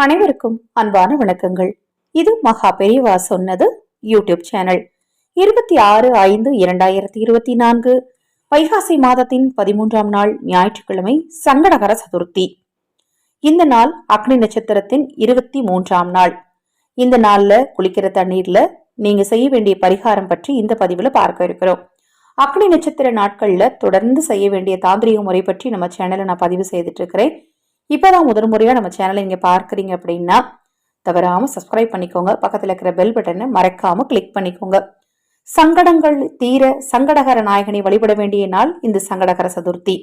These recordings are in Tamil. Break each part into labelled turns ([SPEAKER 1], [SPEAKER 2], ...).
[SPEAKER 1] அனைவருக்கும் அன்பான வணக்கங்கள். இது மகா பெரியவா சொன்னது யூடியூப் சேனல். 26/5/2024 வைகாசி மாதத்தின் 13ஆம் நாள் ஞாயிற்றுக்கிழமை சங்கடகர சதுர்த்தி. இந்த நாள் அக்னி நட்சத்திரத்தின் 23ஆம் நாள். இந்த நாள்ல குளிக்கிற தண்ணீர்ல நீங்க செய்ய வேண்டிய பரிகாரம் பற்றி இந்த பதிவுல பார்க்க இருக்கிறோம். அக்னி நட்சத்திர நாட்கள்ல தொடர்ந்து செய்ய வேண்டிய தாந்திரிக முறை பற்றி நம்ம சேனலை நான் பதிவு செய்துட்டு இருக்கிறேன். இப்பதான் முதன்முறையா நம்ம சேனலை இங்க பார்க்கறீங்க அப்படின்னா தவறாம சப்ஸ்கிரைப் பண்ணிக்கோங்க. பக்கத்துல இருக்கிற பெல் பட்டனை மறக்காம கிளிக் பண்ணிக்கோங்க. சங்கடங்கள் தீர சங்கடகர நாயகனை வழிபட வேண்டிய நாள் இந்த சங்கடகர சதுர்த்தி.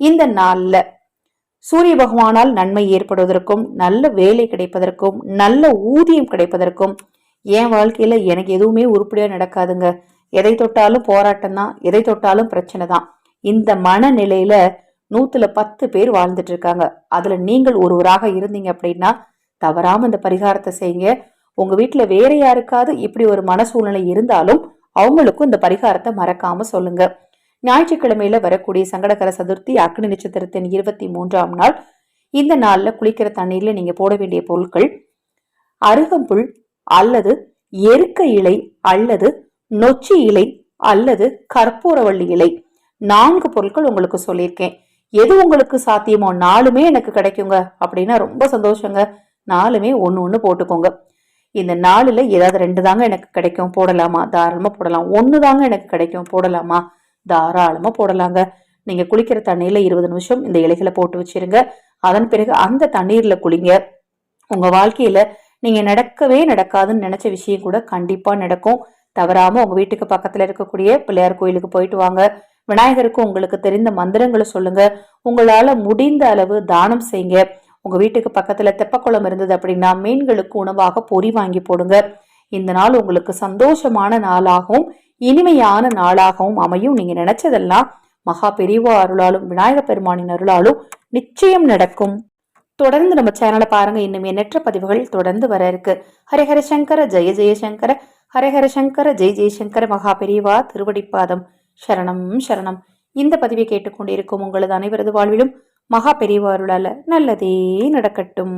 [SPEAKER 1] இந்த நாள்ல சூரிய பகவானால் நன்மை ஏற்படுவதற்கும், நல்ல வேலை கிடைப்பதற்கும், நல்ல ஊதியம் கிடைப்பதற்கும், என் வாழ்க்கையில எனக்கு எதுவுமே உருப்படியா நடக்காதுங்க, எதை தொட்டாலும் போராட்டம் தான், எதை தொட்டாலும் பிரச்சனை தான், இந்த மனநிலையில 100 பேர் வாழ்ந்துட்டு இருக்காங்க. அதுல நீங்கள் ஒருவராக இருந்தீங்க அப்படின்னா தவறாம இந்த பரிகாரத்தை செய்யுங்க. உங்க வீட்டுல வேற யாருக்காவது இப்படி ஒரு மன சூழ்நிலை இருந்தாலும் அவங்களுக்கும் இந்த பரிகாரத்தை மறக்காம சொல்லுங்க. ஞாயிற்றுக்கிழமையில வரக்கூடிய சங்கடகர சதுர்த்தி அக்னி நட்சத்திரத்தின் 23ஆம் நாள். இந்த நாள்ல குளிக்கிற தண்ணீர்ல நீங்க போட வேண்டிய பொருட்கள் அருகம்புல் அல்லது எருக்க இலை அல்லது நொச்சி இலை அல்லது கற்பூரவள்ளி இலை. 4 பொருட்கள் உங்களுக்கு சொல்லியிருக்கேன். எது உங்களுக்கு சாத்தியமோ 4மே எனக்கு கிடைக்குங்க அப்படின்னா ரொம்ப சந்தோஷங்க. 4மே ஒண்ணு போட்டுக்கோங்க. இந்த 4ல ஏதாவது 2 தாங்க எனக்கு கிடைக்கும், போடலாமா? தாராளமா போடலாம். 1 தாங்க எனக்கு கிடைக்கும், போடலாமா? தாராளமா போடலாங்க. நீங்க குளிக்கிற தண்ணீர்ல 20 நிமிஷம் இந்த இலைகளை போட்டு வச்சிருங்க. அதன் பிறகு அந்த தண்ணீர்ல குளிங்க. உங்க வாழ்க்கையில நீங்க நடக்கவே நடக்காதுன்னு நினைச்ச விஷயம் கூட கண்டிப்பா நடக்கும். தவறாம உங்க வீட்டுக்கு பக்கத்துல இருக்கக்கூடிய பிள்ளையார் கோயிலுக்கு போயிட்டு வாங்க. விநாயகருக்கு உங்களுக்கு தெரிந்த மந்திரங்களை சொல்லுங்க. உங்களால முடிந்த அளவு தானம் செய்யுங்க. உங்க வீட்டுக்கு பக்கத்துல தெப்பக்குளம் இருந்தது அப்படின்னா மீன்களுக்கு உணவாக பொறி வாங்கி போடுங்க. இந்த நாள் உங்களுக்கு சந்தோஷமான நாளாகவும் இனிமையான நாளாகவும் அமையும். நீங்க நினைச்சதெல்லாம் மகா பெரியவா அருளாலும் விநாயக பெருமானின் அருளாலும் நிச்சயம் நடக்கும். தொடர்ந்து நம்ம சேனலை பாருங்க. இன்னும் எண்ணற்ற பதிவுகள் தொடர்ந்து வர இருக்கு. ஹரஹர சங்கர ஜெய ஜெயசங்கர, ஹரஹர சங்கர ஜெய ஜெயசங்கர. மகா பெரியவா திருவடிப்பாதம் சரணம் சரணம். இந்த பதிவை கேட்டுக்கொண்டிருக்கும் உங்களது அனைவரது வாழ்விலும் மகா பெரியவா அருளால நல்லதே நடக்கட்டும்.